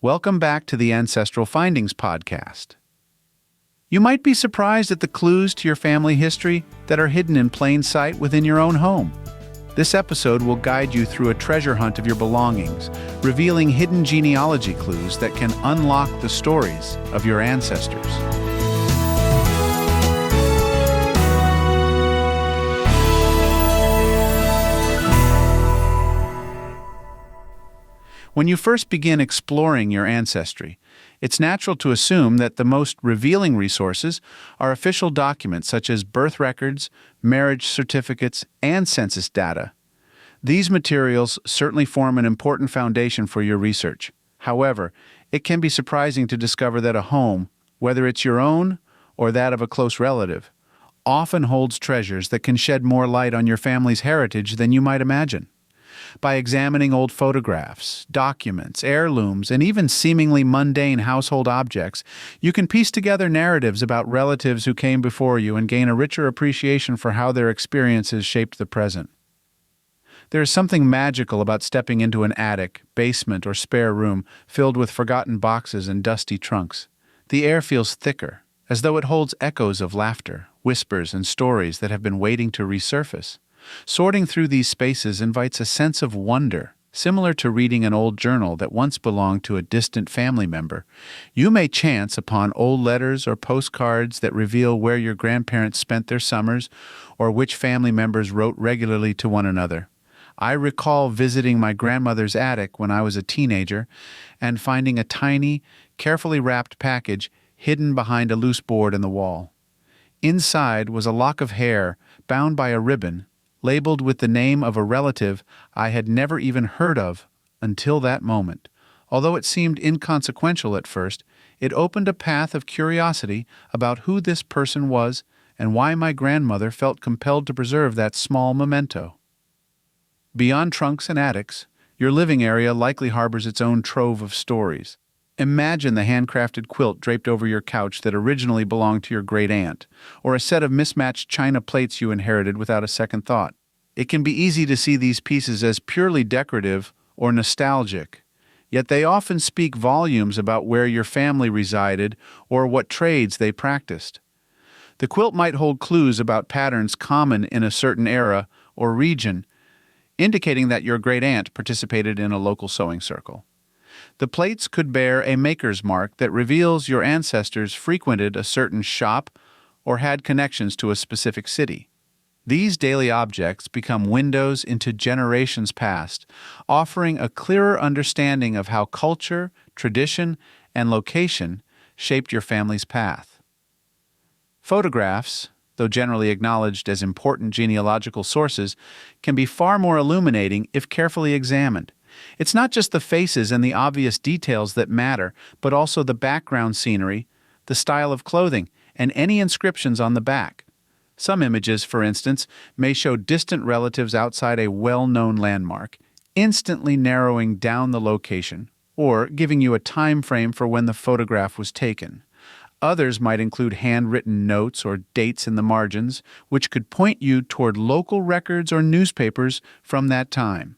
Welcome back to the Ancestral Findings podcast. You might be surprised at the clues to your family history that are hidden in plain sight within your own home. This episode will guide you through a treasure hunt of your belongings, revealing hidden genealogy clues that can unlock the stories of your ancestors. When you first begin exploring your ancestry, it's natural to assume that the most revealing resources are official documents such as birth records, marriage certificates, and census data. These materials certainly form an important foundation for your research. However, it can be surprising to discover that a home, whether it's your own or that of a close relative, often holds treasures that can shed more light on your family's heritage than you might imagine. By examining old photographs, documents, heirlooms, and even seemingly mundane household objects, you can piece together narratives about relatives who came before you and gain a richer appreciation for how their experiences shaped the present. There is something magical about stepping into an attic, basement, or spare room filled with forgotten boxes and dusty trunks. The air feels thicker, as though it holds echoes of laughter, whispers, and stories that have been waiting to resurface. Sorting through these spaces invites a sense of wonder, similar to reading an old journal that once belonged to a distant family member. You may chance upon old letters or postcards that reveal where your grandparents spent their summers or which family members wrote regularly to one another. I recall visiting my grandmother's attic when I was a teenager and finding a tiny, carefully wrapped package hidden behind a loose board in the wall. Inside was a lock of hair bound by a ribbon, labeled with the name of a relative I had never even heard of until that moment. Although it seemed inconsequential at first, it opened a path of curiosity about who this person was and why my grandmother felt compelled to preserve that small memento. Beyond trunks and attics, your living area likely harbors its own trove of stories. Imagine the handcrafted quilt draped over your couch that originally belonged to your great-aunt, or a set of mismatched china plates you inherited without a second thought. It can be easy to see these pieces as purely decorative or nostalgic, yet they often speak volumes about where your family resided or what trades they practiced. The quilt might hold clues about patterns common in a certain era or region, indicating that your great-aunt participated in a local sewing circle. The plates could bear a maker's mark that reveals your ancestors frequented a certain shop or had connections to a specific city. These daily objects become windows into generations past, offering a clearer understanding of how culture, tradition, and location shaped your family's path. Photographs, though generally acknowledged as important genealogical sources, can be far more illuminating if carefully examined. It's not just the faces and the obvious details that matter, but also the background scenery, the style of clothing, and any inscriptions on the back. Some images, for instance, may show distant relatives outside a well-known landmark, instantly narrowing down the location, or giving you a time frame for when the photograph was taken. Others might include handwritten notes or dates in the margins, which could point you toward local records or newspapers from that time.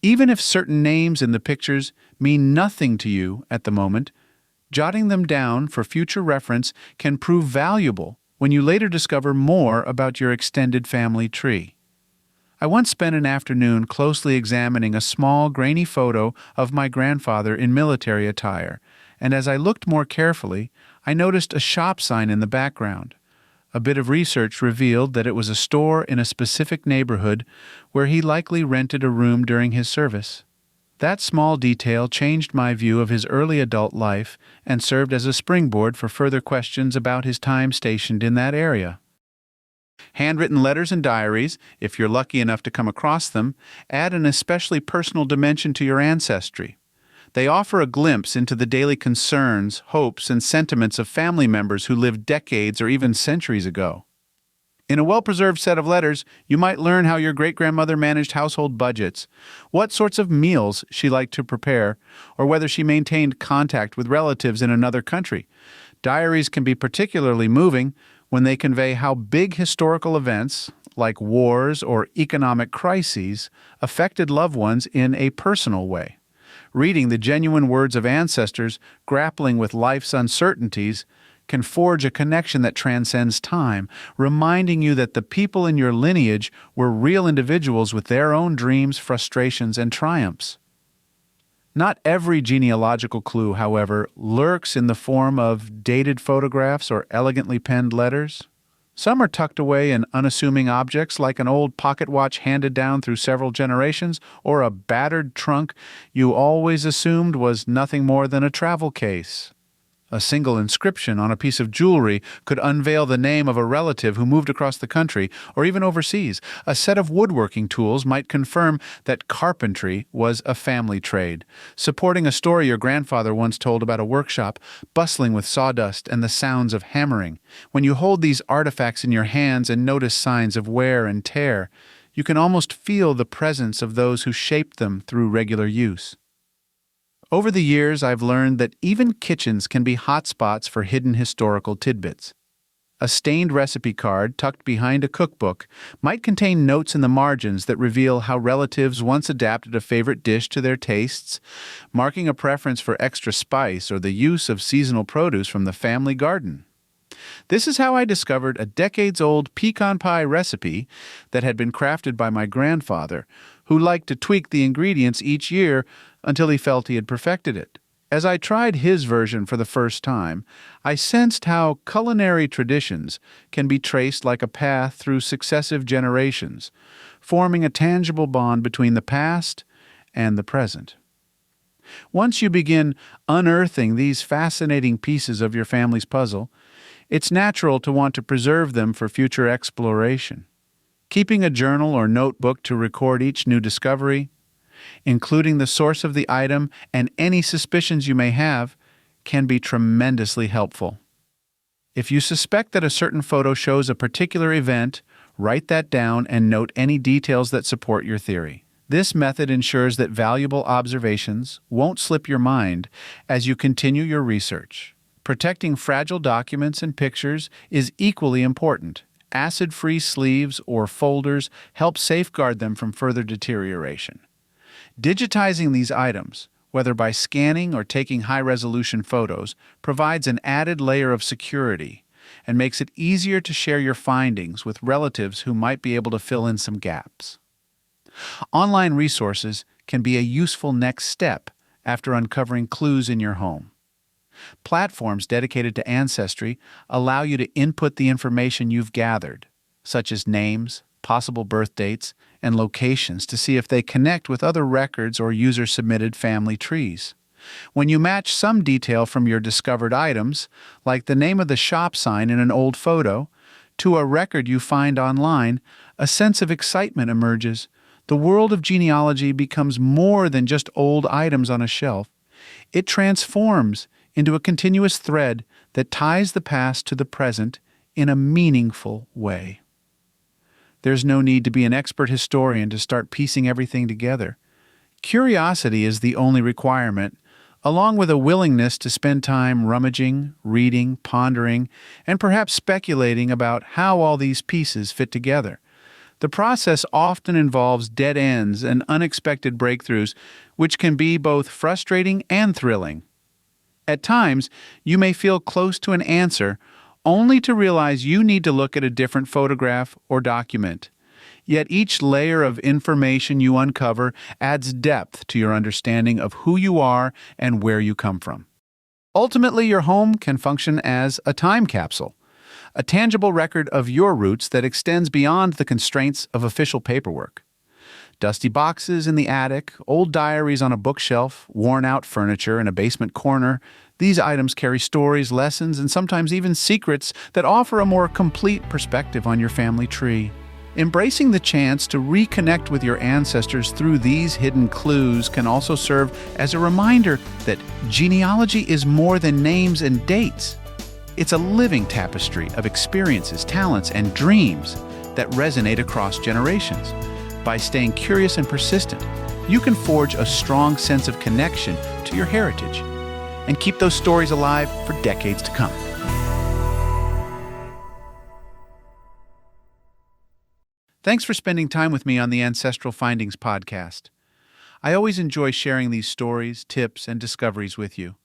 Even if certain names in the pictures mean nothing to you at the moment, jotting them down for future reference can prove valuable when you later discover more about your extended family tree. I once spent an afternoon closely examining a small, grainy photo of my grandfather in military attire, and as I looked more carefully, I noticed a shop sign in the background. A bit of research revealed that it was a store in a specific neighborhood where he likely rented a room during his service. That small detail changed my view of his early adult life and served as a springboard for further questions about his time stationed in that area. Handwritten letters and diaries, if you're lucky enough to come across them, add an especially personal dimension to your ancestry. They offer a glimpse into the daily concerns, hopes, and sentiments of family members who lived decades or even centuries ago. In a well-preserved set of letters, you might learn how your great-grandmother managed household budgets, what sorts of meals she liked to prepare, or whether she maintained contact with relatives in another country. Diaries can be particularly moving when they convey how big historical events, like wars or economic crises, affected loved ones in a personal way. Reading the genuine words of ancestors grappling with life's uncertainties can forge a connection that transcends time, reminding you that the people in your lineage were real individuals with their own dreams, frustrations, and triumphs. Not every genealogical clue, however, lurks in the form of dated photographs or elegantly penned letters. Some are tucked away in unassuming objects like an old pocket watch handed down through several generations or a battered trunk you always assumed was nothing more than a travel case. A single inscription on a piece of jewelry could unveil the name of a relative who moved across the country or even overseas. A set of woodworking tools might confirm that carpentry was a family trade, supporting a story your grandfather once told about a workshop bustling with sawdust and the sounds of hammering. When you hold these artifacts in your hands and notice signs of wear and tear, you can almost feel the presence of those who shaped them through regular use. Over the years, I've learned that even kitchens can be hotspots for hidden historical tidbits. A stained recipe card tucked behind a cookbook might contain notes in the margins that reveal how relatives once adapted a favorite dish to their tastes, marking a preference for extra spice or the use of seasonal produce from the family garden. This is how I discovered a decades-old pecan pie recipe that had been crafted by my grandfather, who liked to tweak the ingredients each year until he felt he had perfected it. As I tried his version for the first time, I sensed how culinary traditions can be traced like a path through successive generations, forming a tangible bond between the past and the present. Once you begin unearthing these fascinating pieces of your family's puzzle, it's natural to want to preserve them for future exploration. Keeping a journal or notebook to record each new discovery, including the source of the item and any suspicions you may have, can be tremendously helpful. If you suspect that a certain photo shows a particular event, write that down and note any details that support your theory. This method ensures that valuable observations won't slip your mind as you continue your research. Protecting fragile documents and pictures is equally important. Acid-free sleeves or folders help safeguard them from further deterioration. Digitizing these items, whether by scanning or taking high-resolution photos, provides an added layer of security and makes it easier to share your findings with relatives who might be able to fill in some gaps. Online resources can be a useful next step after uncovering clues in your home. Platforms dedicated to ancestry allow you to input the information you've gathered, such as names, possible birth dates, and locations to see if they connect with other records or user-submitted family trees. When you match some detail from your discovered items, like the name of the shop sign in an old photo, to a record you find online, a sense of excitement emerges. The world of genealogy becomes more than just old items on a shelf. It transforms into a continuous thread that ties the past to the present in a meaningful way. There's no need to be an expert historian to start piecing everything together. Curiosity is the only requirement, along with a willingness to spend time rummaging, reading, pondering, and perhaps speculating about how all these pieces fit together. The process often involves dead ends and unexpected breakthroughs, which can be both frustrating and thrilling. At times, you may feel close to an answer, only to realize you need to look at a different photograph or document. Yet each layer of information you uncover adds depth to your understanding of who you are and where you come from. Ultimately, your home can function as a time capsule, a tangible record of your roots that extends beyond the constraints of official paperwork. Dusty boxes in the attic, old diaries on a bookshelf, worn-out furniture in a basement corner, these items carry stories, lessons, and sometimes even secrets that offer a more complete perspective on your family tree. Embracing the chance to reconnect with your ancestors through these hidden clues can also serve as a reminder that genealogy is more than names and dates. It's a living tapestry of experiences, talents, and dreams that resonate across generations. By staying curious and persistent, you can forge a strong sense of connection to your heritage and keep those stories alive for decades to come. Thanks for spending time with me on the Ancestral Findings podcast. I always enjoy sharing these stories, tips, and discoveries with you.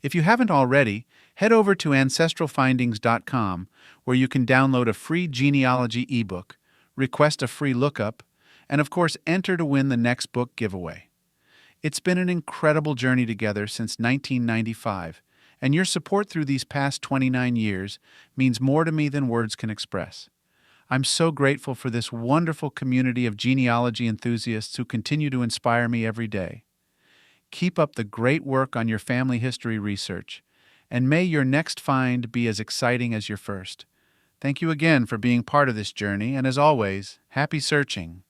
If you haven't already, head over to ancestralfindings.com where you can download a free genealogy ebook, request a free lookup, and of course enter to win the next book giveaway. It's been an incredible journey together since 1995, and your support through these past 29 years means more to me than words can express. I'm so grateful for this wonderful community of genealogy enthusiasts who continue to inspire me every day. Keep up the great work on your family history research, and may your next find be as exciting as your first. Thank you again for being part of this journey, and as always, happy searching.